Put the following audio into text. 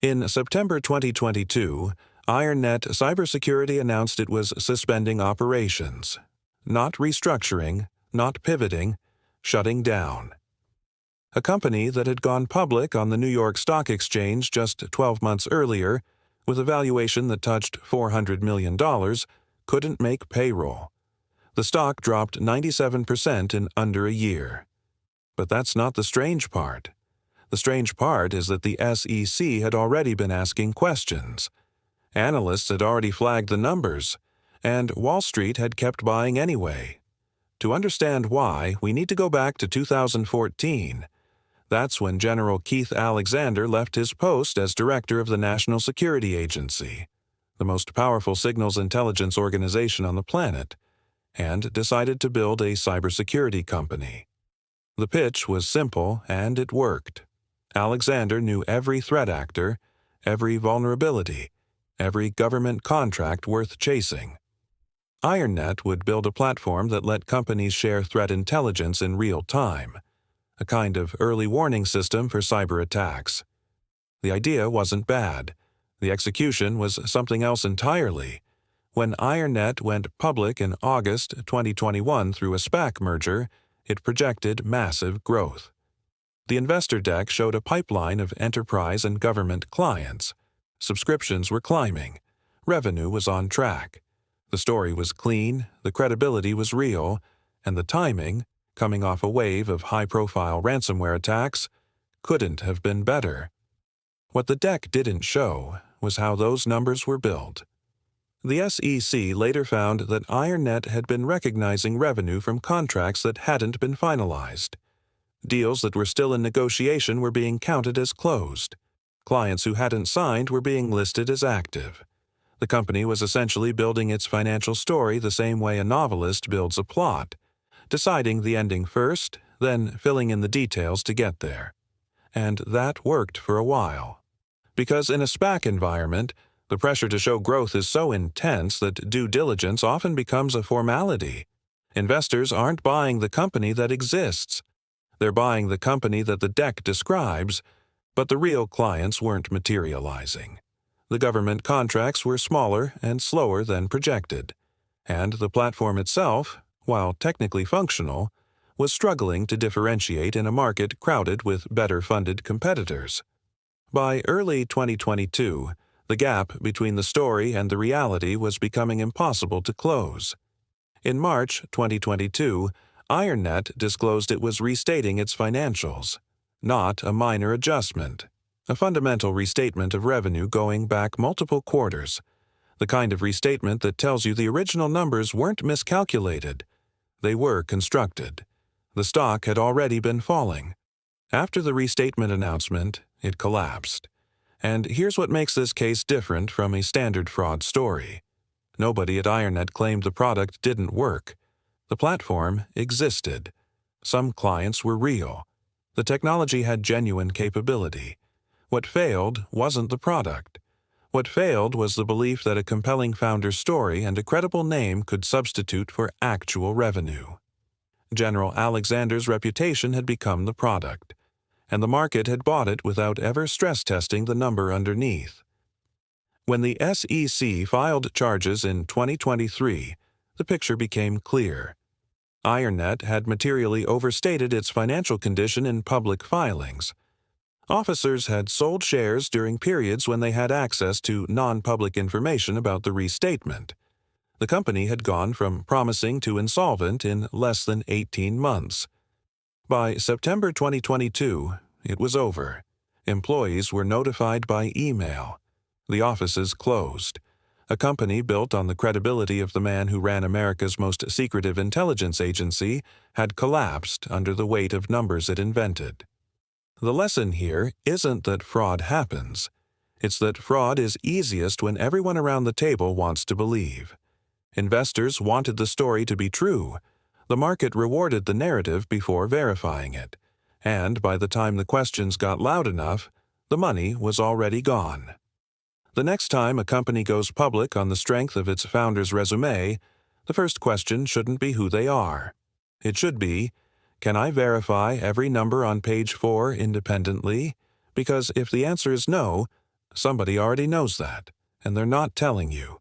In September 2022, IronNet Cybersecurity announced it was suspending operations. Not restructuring, not pivoting, shutting down. A company that had gone public on the New York Stock Exchange just 12 months earlier, with a valuation that touched $400 million, couldn't make payroll. The stock dropped 97% in under a year. But that's not the strange part. The strange part is that the SEC had already been asking questions. Analysts had already flagged the numbers, and Wall Street had kept buying anyway. To understand why, we need to go back to 2014. That's when General Keith Alexander left his post as director of the National Security Agency, the most powerful signals intelligence organization on the planet, and decided to build a cybersecurity company. The pitch was simple, and it worked. Alexander knew every threat actor, every vulnerability, every government contract worth chasing. IronNet would build a platform that let companies share threat intelligence in real time, a kind of early warning system for cyber attacks. The idea wasn't bad. The execution was something else entirely. When IronNet went public in August 2021 through a SPAC merger, it projected massive growth. The investor deck showed a pipeline of enterprise and government clients. Subscriptions were climbing. Revenue was on track. The story was clean, the credibility was real, and the timing, coming off a wave of high-profile ransomware attacks, couldn't have been better. What the deck didn't show was how those numbers were built. The SEC later found that IronNet had been recognizing revenue from contracts that hadn't been finalized. Deals that were still in negotiation were being counted as closed. Clients who hadn't signed were being listed as active. The company was essentially building its financial story the same way a novelist builds a plot, deciding the ending first, then filling in the details to get there. And that worked for a while. Because in a SPAC environment, the pressure to show growth is so intense that due diligence often becomes a formality. Investors aren't buying the company that exists. They're buying the company that the deck describes, but the real clients weren't materializing. The government contracts were smaller and slower than projected, and the platform itself, while technically functional, was struggling to differentiate in a market crowded with better-funded competitors. By early 2022, the gap between the story and the reality was becoming impossible to close. In March 2022, IronNet disclosed it was restating its financials, not a minor adjustment, a fundamental restatement of revenue going back multiple quarters, the kind of restatement that tells you the original numbers weren't miscalculated. They were constructed. The stock had already been falling. After the restatement announcement, it collapsed. And here's what makes this case different from a standard fraud story. Nobody at IronNet claimed the product didn't work. The platform existed. Some clients were real. The technology had genuine capability. What failed wasn't the product. What failed was the belief that a compelling founder story and a credible name could substitute for actual revenue. General Alexander's reputation had become the product, and the market had bought it without ever stress-testing the number underneath. When the SEC filed charges in 2023, the picture became clear. IronNet had materially overstated its financial condition in public filings. Officers had sold shares during periods when they had access to non-public information about the restatement. The company had gone from promising to insolvent in less than 18 months. By September 2022, it was over. Employees were notified by email. The offices closed. A company built on the credibility of the man who ran America's most secretive intelligence agency had collapsed under the weight of numbers it invented. The lesson here isn't that fraud happens. It's that fraud is easiest when everyone around the table wants to believe. Investors wanted the story to be true. The market rewarded the narrative before verifying it. And by the time the questions got loud enough, the money was already gone. The next time a company goes public on the strength of its founder's resume, the first question shouldn't be who they are. It should be, can I verify every number on page 4 independently? Because if the answer is no, Somebody already knows that, and they're not telling you.